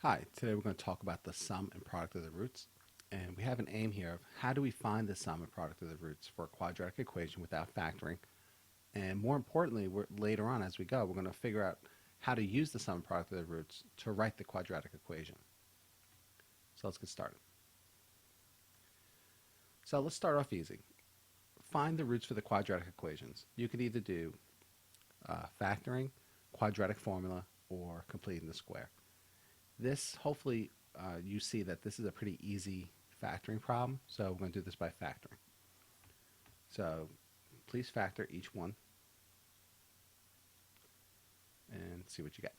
Hi, today we're going to talk about the sum and product of the roots. And we have an aim here of how do we find the sum and product of the roots for a quadratic equation without factoring. And more importantly, later on as we go, we're going to figure out how to use the sum and product of the roots to write the quadratic equation. So let's get started. So let's start off easy. Find the roots for the quadratic equations. You could either do factoring, quadratic formula, or completing the square. This, hopefully, you see that this is a pretty easy factoring problem, so we're going to do this by factoring. So please factor each one and see what you get.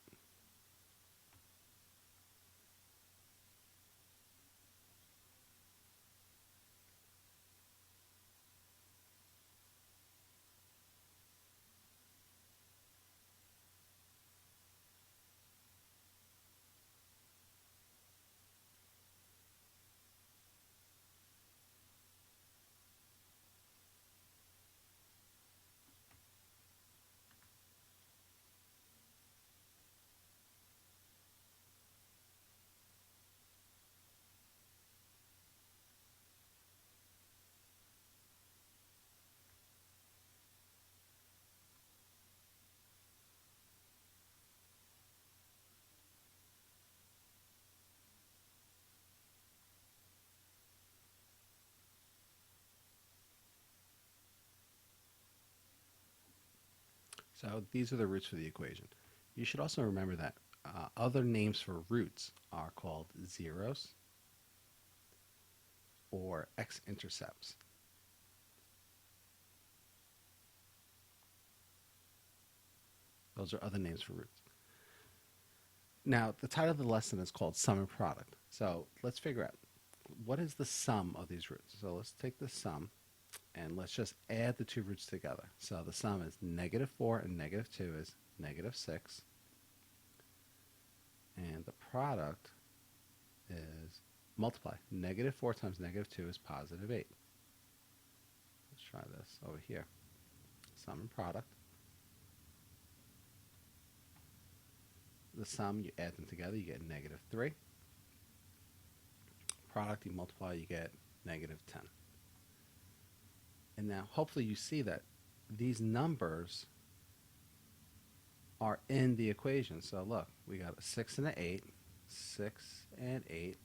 So these are the roots for the equation. You should also remember that other names for roots are called zeros or x-intercepts. Those are other names for roots. Now, the title of the lesson is called Sum and Product. So let's figure out what is the sum of these roots. So let's take the sum and let's just add the two roots together. So the sum is -4 and -2 is -6. And the product is multiply. -4 times -2 is +8. Let's try this over here. Sum and product. The sum, you add them together, you get -3. Product, you multiply, you get -10. And now, hopefully you see that these numbers are in the equation. So look, we got a 6 and an 8, 6 and 8.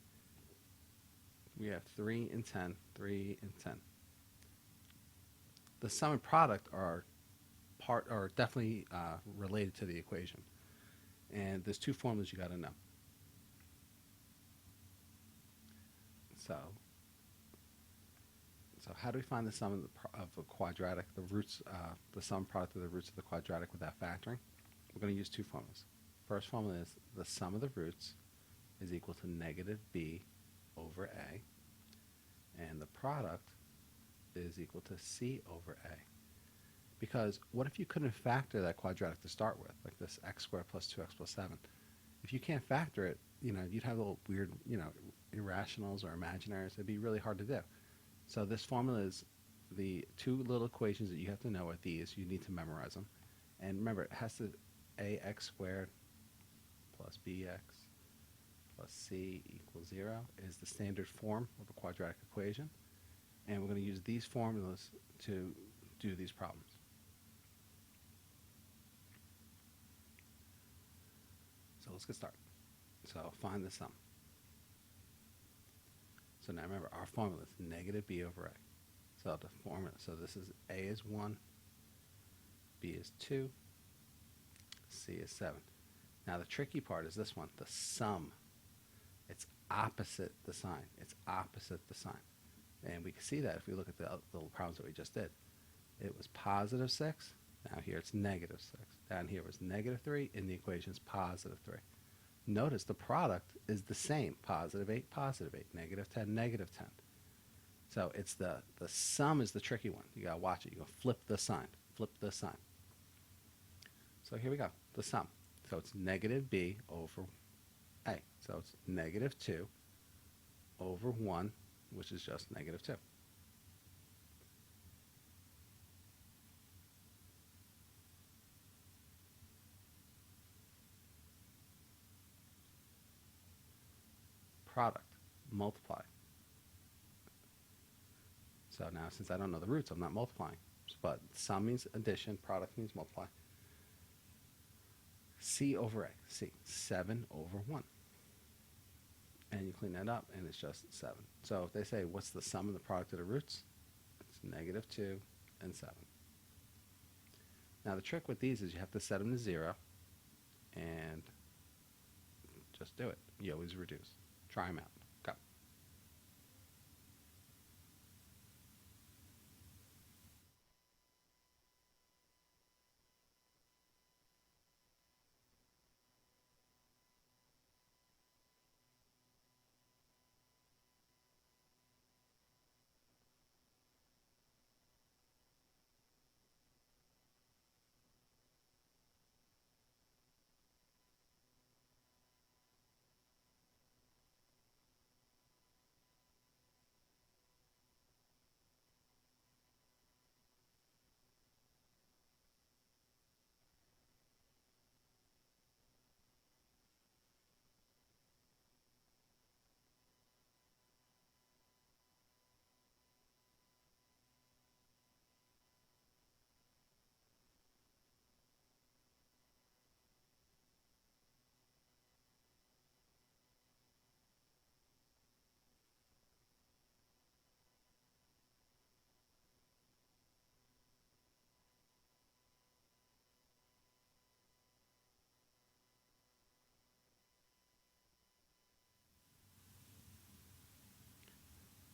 We have 3 and 10, 3 and 10. The sum and product are definitely related to the equation. And there's two formulas you got to know. So how do we find the sum of a quadratic, the roots, the sum product of the roots of the quadratic without factoring? We're going to use two formulas. First formula is the sum of the roots is equal to -b over a, and the product is equal to c over a. Because what if you couldn't factor that quadratic to start with, like this x squared plus 2x plus 7? If you can't factor it, you'd have little weird, irrationals or imaginaries. It'd be really hard to do. So this formula is the two little equations that you have to know are these. You need to memorize them. And remember, it has to ax squared plus bx plus c equals 0 is the standard form of a quadratic equation. And we're going to use these formulas to do these problems. So let's get started. So find the sum. So now remember, our formula is -b over a. So the formula, so this is a is 1, b is 2, c is 7. Now the tricky part is this one, the sum. It's opposite the sign. It's opposite the sign. And we can see that if we look at the little problems that we just did. It was +6. Now here it's -6. Down here was -3. In the equation is +3. Notice the product is the same, +8, +8, -10, -10. So it's the sum is the tricky one. You gotta watch it. You gotta flip the sign. Flip the sign. So here we go, the sum. So it's -b over a. So it's -2 over 1, which is just -2. product, multiply. So now since I don't know the roots, I'm not multiplying. But sum means addition, product means multiply. C over A, C, 7 over 1. And you clean that up, and it's just 7. So if they say, what's the sum of the product of the roots? It's negative 2 and 7. Now the trick with these is you have to set them to 0, and just do it. You always reduce. Try them out. Go.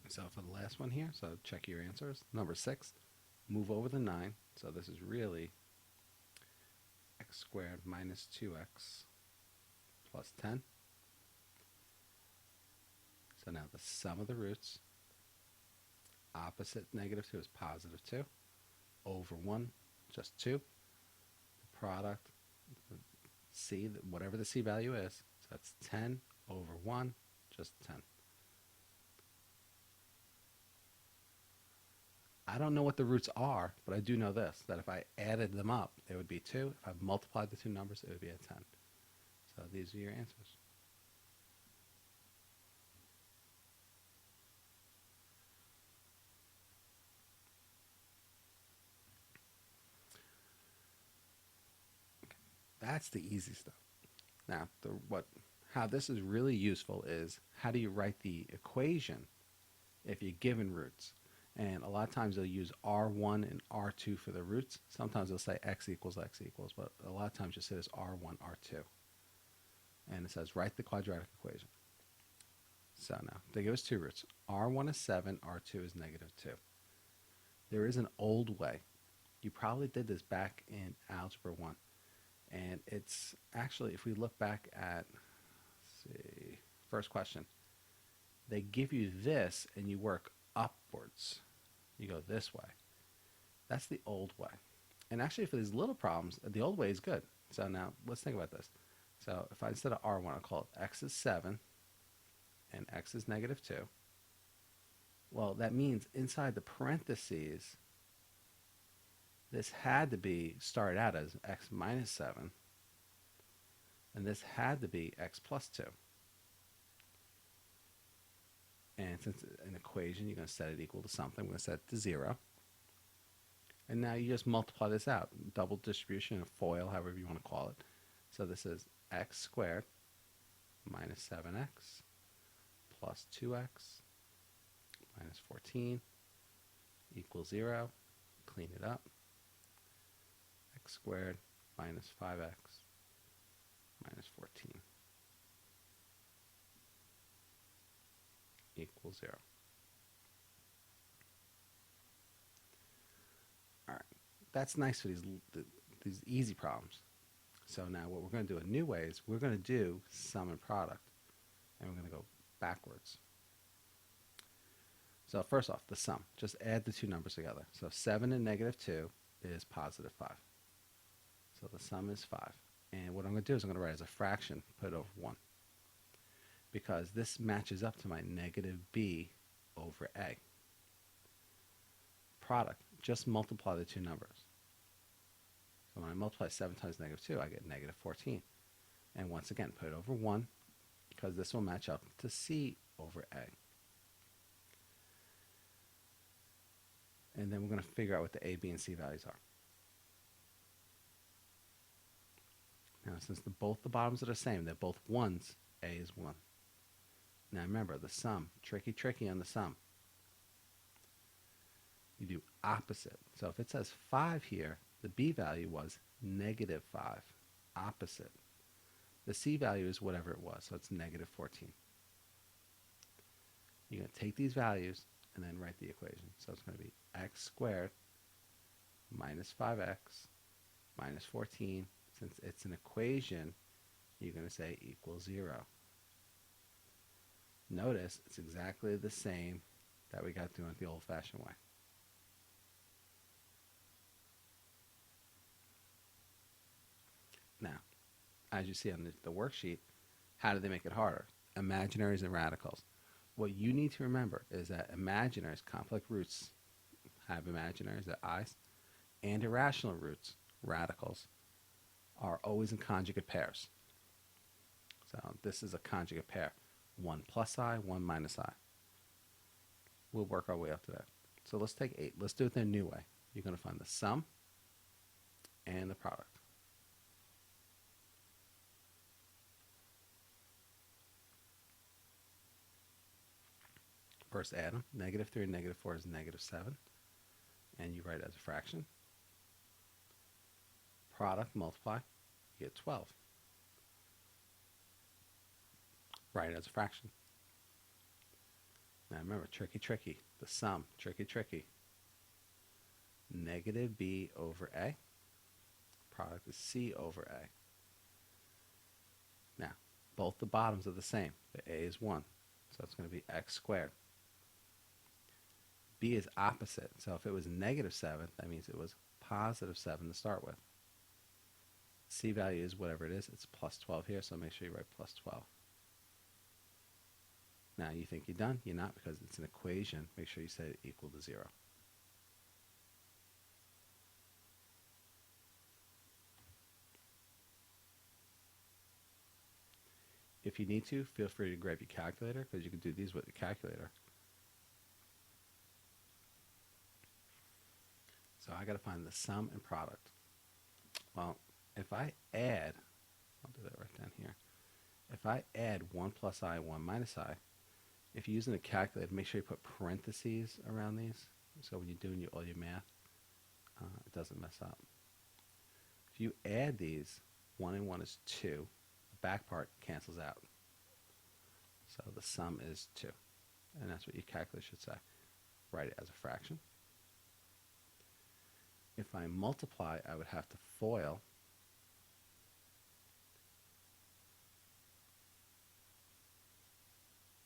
So for the last one here, so check your answers. Number 6, move over the 9. So this is really x squared minus 2x plus 10. So now the sum of the roots, opposite negative 2 is positive 2, over 1, just 2. The product, C, whatever the C value is, so that's 10 over 1, just 10. I don't know what the roots are, but I do know this, that if I added them up, it would be 2. If I multiplied the two numbers, it would be a 10. So these are your answers. That's the easy stuff. Now, how this is really useful is how do you write the equation if you're given roots? And a lot of times they'll use R1 and R2 for the roots. Sometimes they'll say x equals, but a lot of times you'll say this R1, R2. And it says write the quadratic equation. So now, they give us two roots. R1 is 7, R2 is negative 2. There is an old way. You probably did this back in Algebra 1. And it's actually, if we look back at, let's see, first question, they give you this and you work upwards. You go this way. That's the old way. And actually, for these little problems, the old way is good. So now, let's think about this. So if I, instead of R1, I'll call it x is 7 and x is negative 2. Well, that means inside the parentheses, this had to be started out as x minus 7, and this had to be x plus 2. And since it's an equation, you're going to set it equal to something. We're going to set it to 0. And now you just multiply this out. Double distribution, or FOIL, however you want to call it. So this is x squared minus 7x plus 2x minus 14 equals 0. Clean it up. X squared minus 5x minus 14 equals 0. All right, that's nice for these easy problems. So now what we're going to do a new way is we're going to do sum and product, and we're going to go backwards. So first off, the sum. Just add the two numbers together. So 7 and negative 2 is positive 5. So the sum is 5. And what I'm going to do is I'm going to write it as a fraction, put it over 1. Because this matches up to my negative b over a. Product, just multiply the two numbers. So when I multiply 7 times negative 2, I get negative 14. And once again, put it over 1, because this will match up to c over a. And then we're going to figure out what the a, b, and c values are. Now, since both the bottoms are the same, they're both 1s, a is 1. Now remember, the sum, tricky on the sum. You do opposite. So if it says 5 here, the b value was negative 5, opposite. The c value is whatever it was, so it's negative 14. You're going to take these values and then write the equation. So it's going to be x squared minus 5x minus 14. Since it's an equation, you're going to say equals 0. Notice it's exactly the same that we got doing it the old-fashioned way. Now, as you see on the worksheet, how do they make it harder? Imaginaries and radicals. What you need to remember is that imaginaries, complex roots, have imaginaries, they're i's, and irrational roots, radicals, are always in conjugate pairs. So this is a conjugate pair. 1 plus I, 1 minus I. We'll work our way up to that. So let's take 8. Let's do it the new way. You're going to find the sum and the product. First add them. Negative 3 and negative 4 is negative 7. And you write it as a fraction. Product, multiply, you get 12. Write it as a fraction. Now remember, tricky. The sum, tricky. Negative b over a. Product is c over a. Now, both the bottoms are the same. The a is 1. So it's going to be x squared. B is opposite. So if it was negative 7, that means it was positive 7 to start with. C value is whatever it is. It's plus 12 here, so make sure you write plus 12. Now you think you're done? You're not, because it's an equation. Make sure you set it equal to 0. If you need to, feel free to grab your calculator, because you can do these with your calculator. So I got to find the sum and product. Well, if I add, I'll do that right down here. If I add 1 plus I, 1 minus I, if you're using a calculator, make sure you put parentheses around these, so when you're doing all your math, it doesn't mess up. If you add these, 1 and 1 is 2. The back part cancels out. So the sum is 2. And that's what your calculator should say. Write it as a fraction. If I multiply, I would have to FOIL.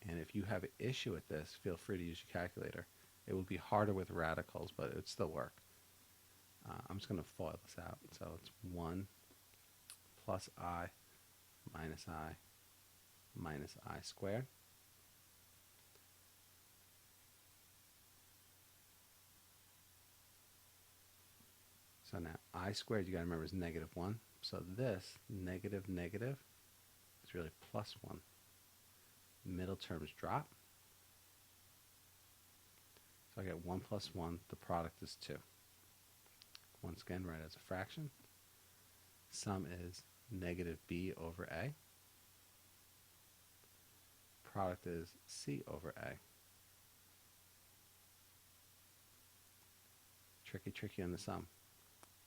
And if you have an issue with this, feel free to use your calculator. It would be harder with radicals, but it would still work. I'm just going to FOIL this out. So it's 1 plus I minus I squared. So now I squared, you got to remember, is negative 1. So this negative is really plus 1. Middle terms drop. So I get 1 plus 1. The product is 2. Once again, write it as a fraction. Sum is negative b over a. Product is c over a. Tricky on the sum.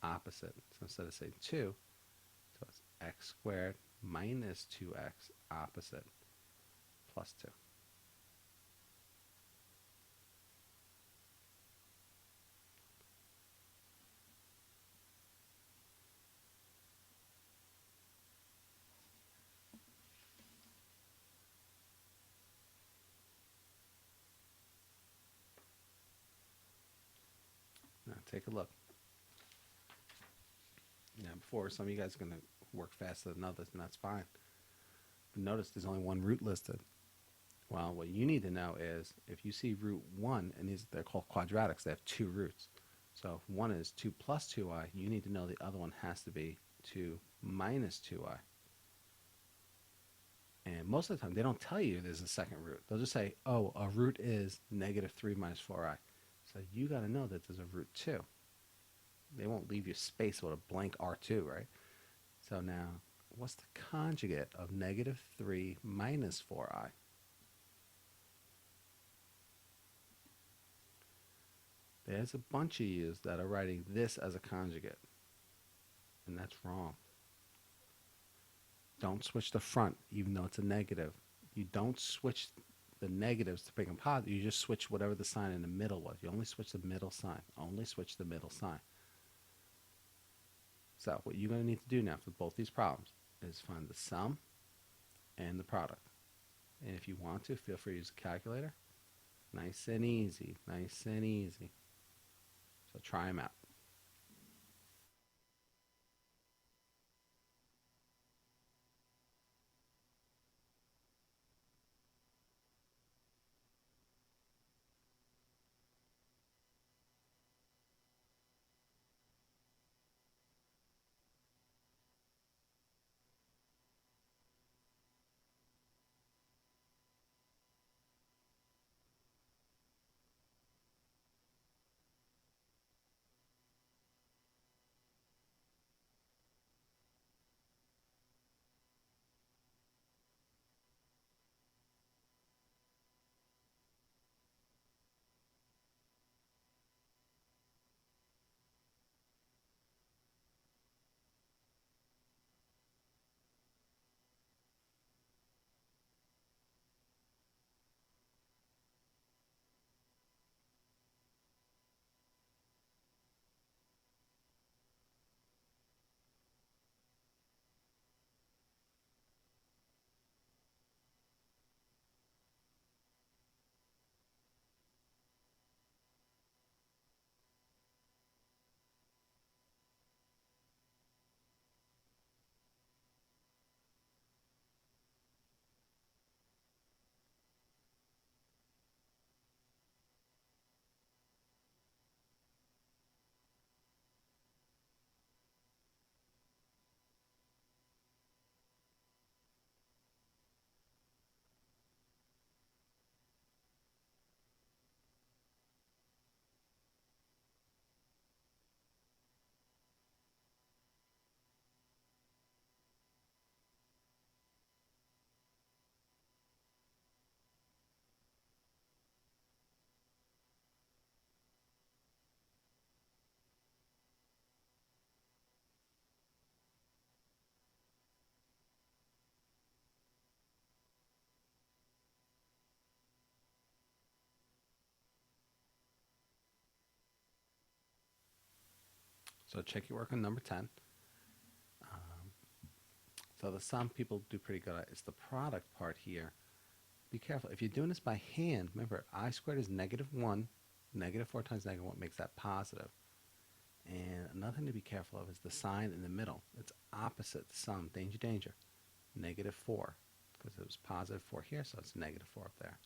Opposite. So instead of saying 2, so it's x squared minus 2x opposite plus 2. Now take a look. Now before, some of you guys are going to work faster than others, and that's fine. But notice there's only one root listed. Well, what you need to know is if you see root 1, and they're called quadratics, they have 2 roots. So if one is 2 plus 2i, you need to know the other one has to be 2 minus 2i. And most of the time, they don't tell you there's a second root. They'll just say, oh, a root is negative 3 minus 4i. So you got to know that there's a root 2. They won't leave you space with a blank R2, right? So now, what's the conjugate of negative 3 minus 4i? There's a bunch of yous that are writing this as a conjugate, and that's wrong. Don't switch the front, even though it's a negative. You don't switch the negatives to make them positive. You just switch whatever the sign in the middle was. You only switch the middle sign. Only switch the middle sign. So what you're going to need to do now for both these problems is find the sum and the product. And if you want to, feel free to use a calculator. Nice and easy. Nice and easy. So try them out. So check your work on number 10. Um, so the sum people do pretty good at. It's the product part here. Be careful. If you're doing this by hand, remember I squared is negative 1. Negative 4 times negative 1 makes that positive. And another thing to be careful of is the sign in the middle. It's opposite the sum. Danger, danger. Negative 4. Because it was positive 4 here, so it's negative 4 up there.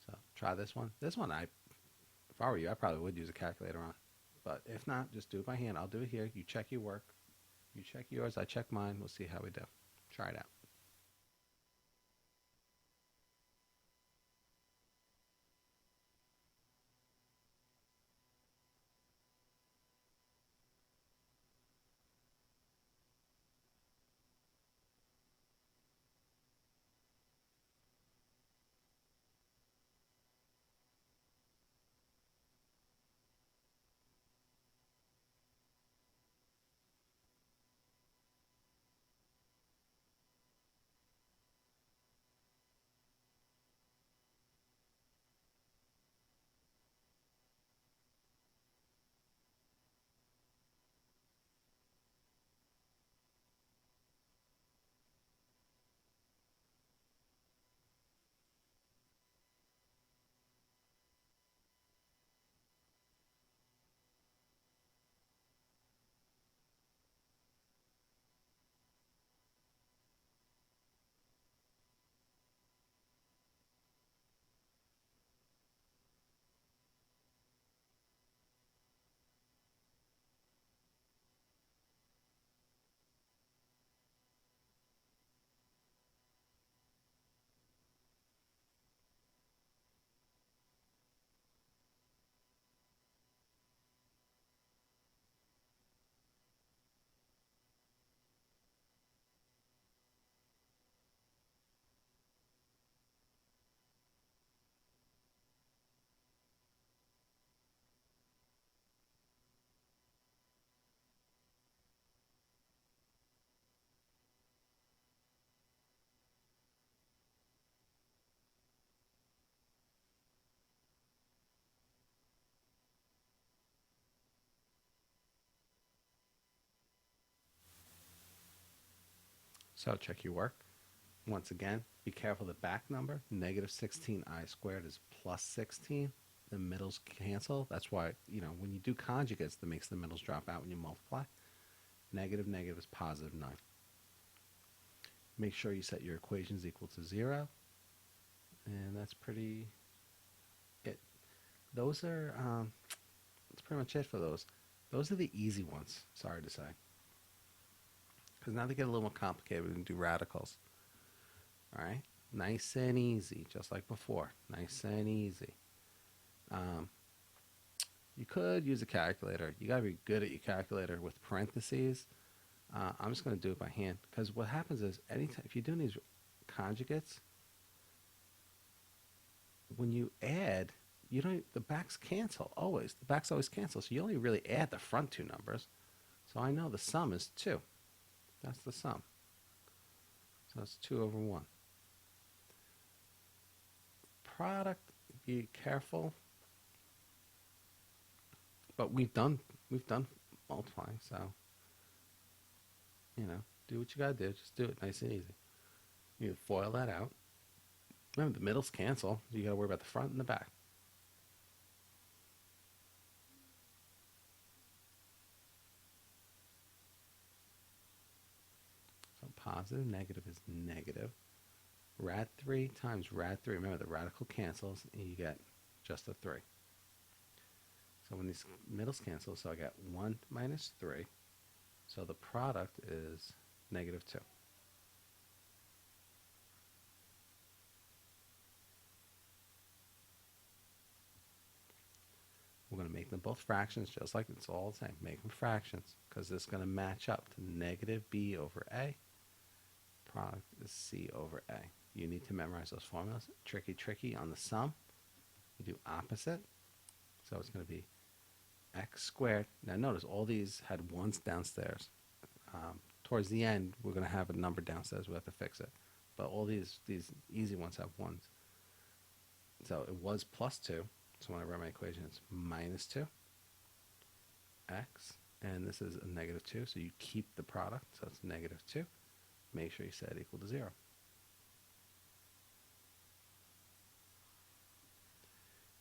So try this one. This one, if I were you, I probably would use a calculator on. But if not, just do it by hand. I'll do it here. You check your work. You check yours. I check mine. We'll see how we do. Try it out. So check your work. Once again, be careful the back number. Negative 16i squared is plus 16. The middles cancel. That's why, when you do conjugates, that makes the middles drop out when you multiply. Negative negative is positive 9. Make sure you set your equations equal to 0. And that's pretty it. Those are, that's pretty much it for those. Those are the easy ones, sorry to say. Because now they get a little more complicated. We can do radicals. All right? Nice and easy, just like before. Nice and easy. You could use a calculator. You got to be good at your calculator with parentheses. I'm just going to do it by hand. Because what happens is, anytime if you're doing these conjugates, when you add, the backs cancel always. The backs always cancel. So you only really add the front two numbers. So I know the sum is 2. That's the sum. So it's 2 over 1. Product, be careful. But we've done multiplying, so do what you gotta do. Just do it nice and easy. You FOIL that out. Remember, the middles cancel. You gotta worry about the front and the back. So positive, negative is negative. Rad 3 times rad 3. Remember, the radical cancels, and you get just a 3. So when these middles cancel, so I got 1 minus 3. So the product is negative 2. We're going to make them both fractions, just like it's all the same. Make them fractions, because this is going to match up to negative b over a. Product is c over a. You need to memorize those formulas. Tricky on the sum. You do opposite. So it's going to be x squared. Now notice all these had ones downstairs. Towards the end, we're going to have a number downstairs. We have to fix it. But all these easy ones have ones. So it was plus 2. So when I write my equation, it's minus 2 x. And this is a negative 2. So you keep the product. So it's negative 2. Make sure you set it equal to 0.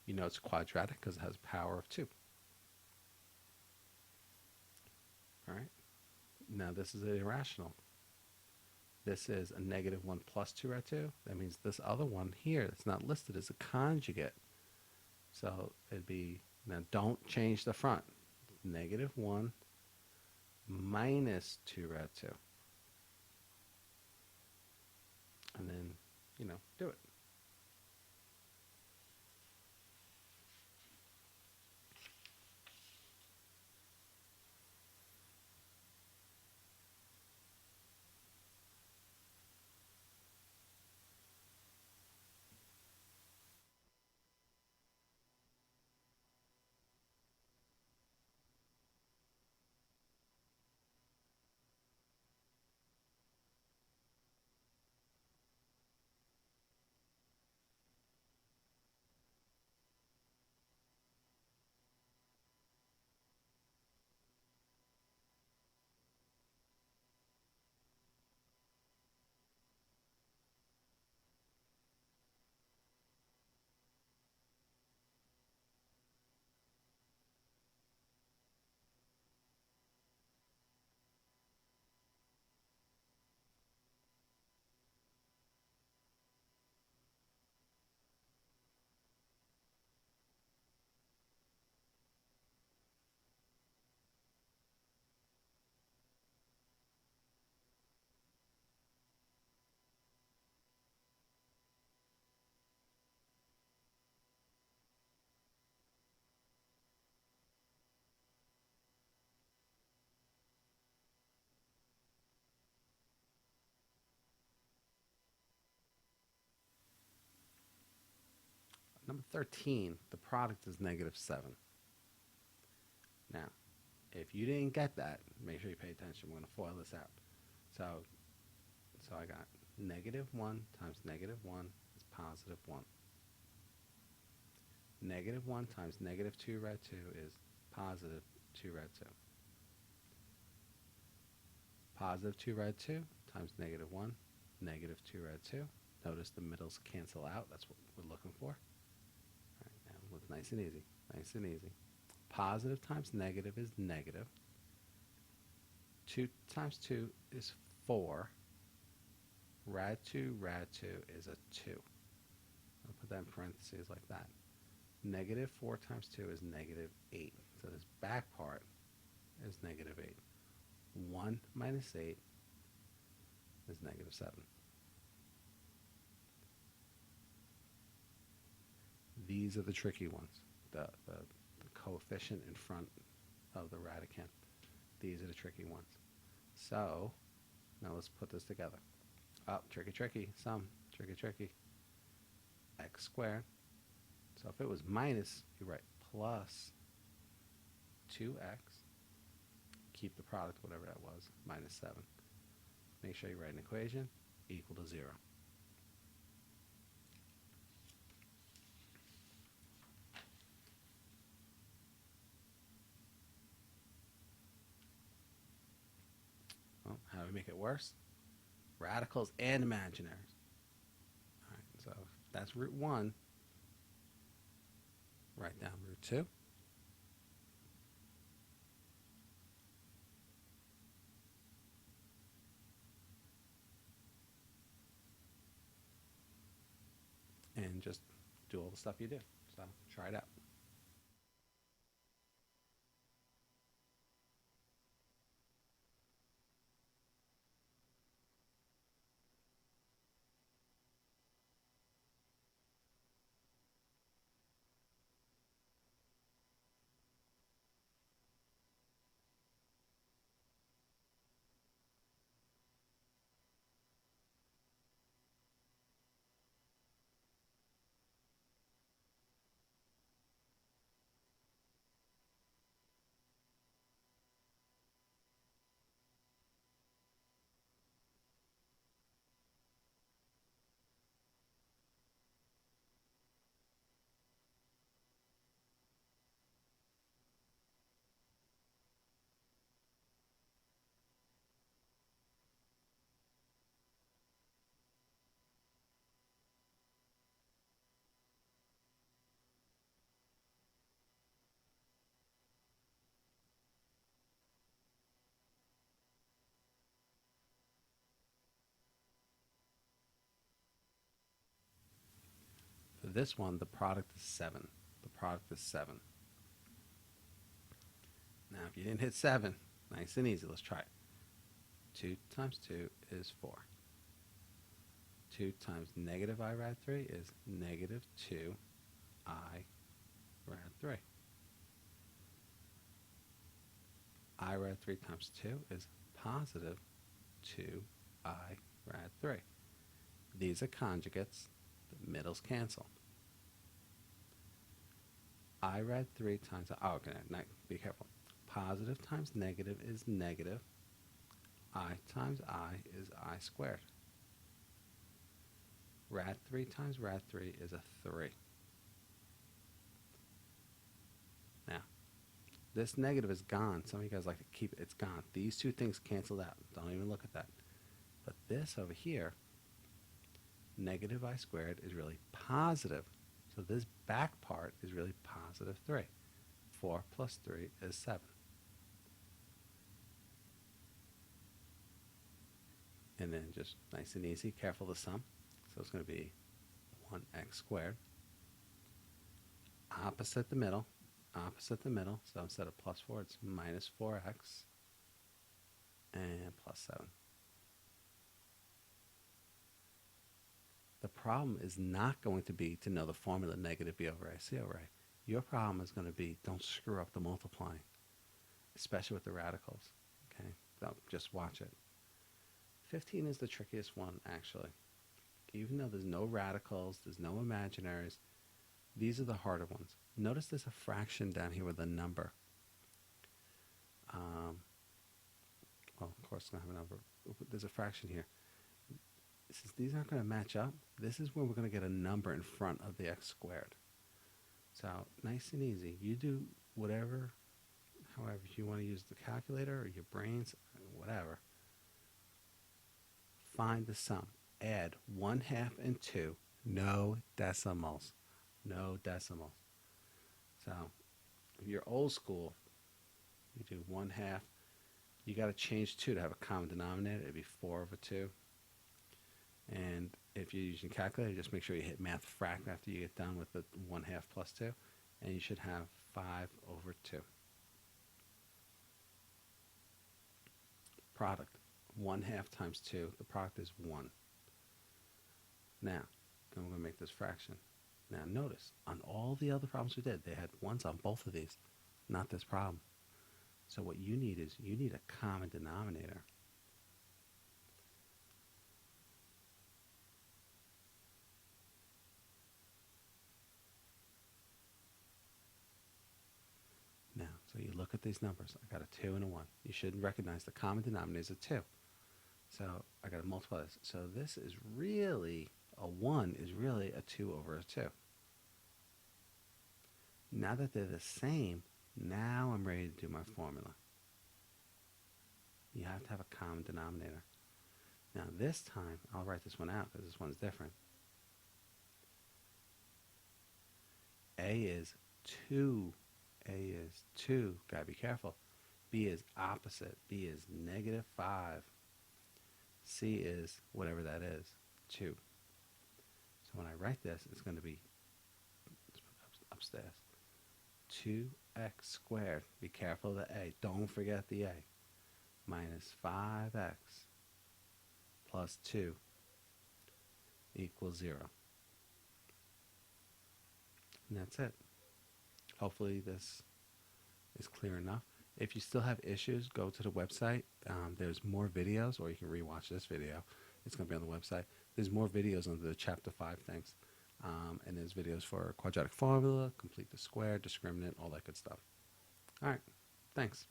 You know it's quadratic because it has a power of 2. All right. Now this is an irrational. This is a negative 1 plus 2 rad 2. That means this other one here that's not listed is a conjugate. So it'd be, now don't change the front. Negative 1 minus 2 rad 2. And then, do it. Number 13, the product is negative 7. Now, if you didn't get that, make sure you pay attention. We're going to FOIL this out. So I got negative 1 times negative 1 is positive 1. Negative 1 times negative 2 rad 2 is positive 2 rad 2. Positive 2 rad 2 times negative 1, negative 2 rad 2. Notice the middles cancel out. That's what we're looking for. All right, now look nice and easy. Nice and easy. Positive times negative is negative. 2 times 2 is 4. Rad 2 is a 2. I'll put that in parentheses like that. Negative 4 times 2 is negative 8. So this back part is negative 8. 1 minus 8 is negative 7. These are the tricky ones. The coefficient in front of the radicand. These are the tricky ones. So now let's put this together. Tricky, sum, tricky. X squared. So if it was minus, you write plus 2x. Keep the product, whatever that was, minus 7. Make sure you write an equation equal to 0. Well, how do we make it worse? Radicals and imaginaries. All right, so that's root 1. Write down root 2. And just do all the stuff you do. So try it out. For this one, the product is 7. The product is 7. Now, if you didn't hit 7, nice and easy. Let's try it. 2 times 2 is 4. 2 times negative I rad 3 is negative 2 I rad 3. I rad 3 times 2 is positive 2 I rad 3. These are conjugates. The middles cancel. I rad 3 times, okay, be careful. Positive times negative is negative. I times I is I squared. Rad 3 times rad 3 is a 3. Now, this negative is gone. Some of you guys like to keep it. It's gone. These two things canceled out. Don't even look at that. But this over here, negative I squared is really positive. So this back part is really positive 3. 4 plus 3 is 7. And then just nice and easy, careful to sum. So it's going to be 1x squared. Opposite the middle. So instead of plus 4, it's minus 4x. And plus 7. The problem is not going to be to know the formula negative b over ac over a. Your problem is going to be don't screw up the multiplying, especially with the radicals. Okay, don't just watch it. 15 is the trickiest one, actually. Even though there's no radicals, there's no imaginaries, these are the harder ones. Notice there's a fraction down here with a number. Well, of course, it's going to have a number. There's a fraction here. Since these aren't going to match up, this is where we're going to get a number in front of the x squared. So nice and easy. You do whatever, however you want to use the calculator or your brains, whatever. find the sum. Add 1/2 and 2. No decimals. No decimals. So if you're old school, you do 1/2. You got to change 2 to have a common denominator. It'd be 4/2. And if you're using calculator, just make sure you hit math frac after you get done with the 1/2 plus 2. And you should have 5/2. Product. 1/2 times 2. The product is 1. Now, I'm going to make this fraction. Now notice, on all the other problems we did, they had 1s on both of these. Not this problem. So what you need is, you need a common denominator. Now, so you look at these numbers. I got a 2 and a 1. You should recognize the common denominator is a 2. So I got to multiply this. So this is really, a 1 is really a 2/2. Now that they're the same, now I'm ready to do my formula. You have to have a common denominator. Now this time, I'll write this one out because this one's different. A is 2. A is 2. Gotta be careful. B is opposite. B is -5. C is whatever that is, 2. So when I write this, it's going to be, let's put upstairs, 2x squared. Be careful of the a. Don't forget the a. Minus 5x plus 2 equals 0. And that's it. Hopefully this is clear enough. If you still have issues, go to the website. There's more videos, or you can rewatch this video. It's going to be on the website. There's more videos under the Chapter 5 things. And there's videos for quadratic formula, complete the square, discriminant, all that good stuff. All right. Thanks.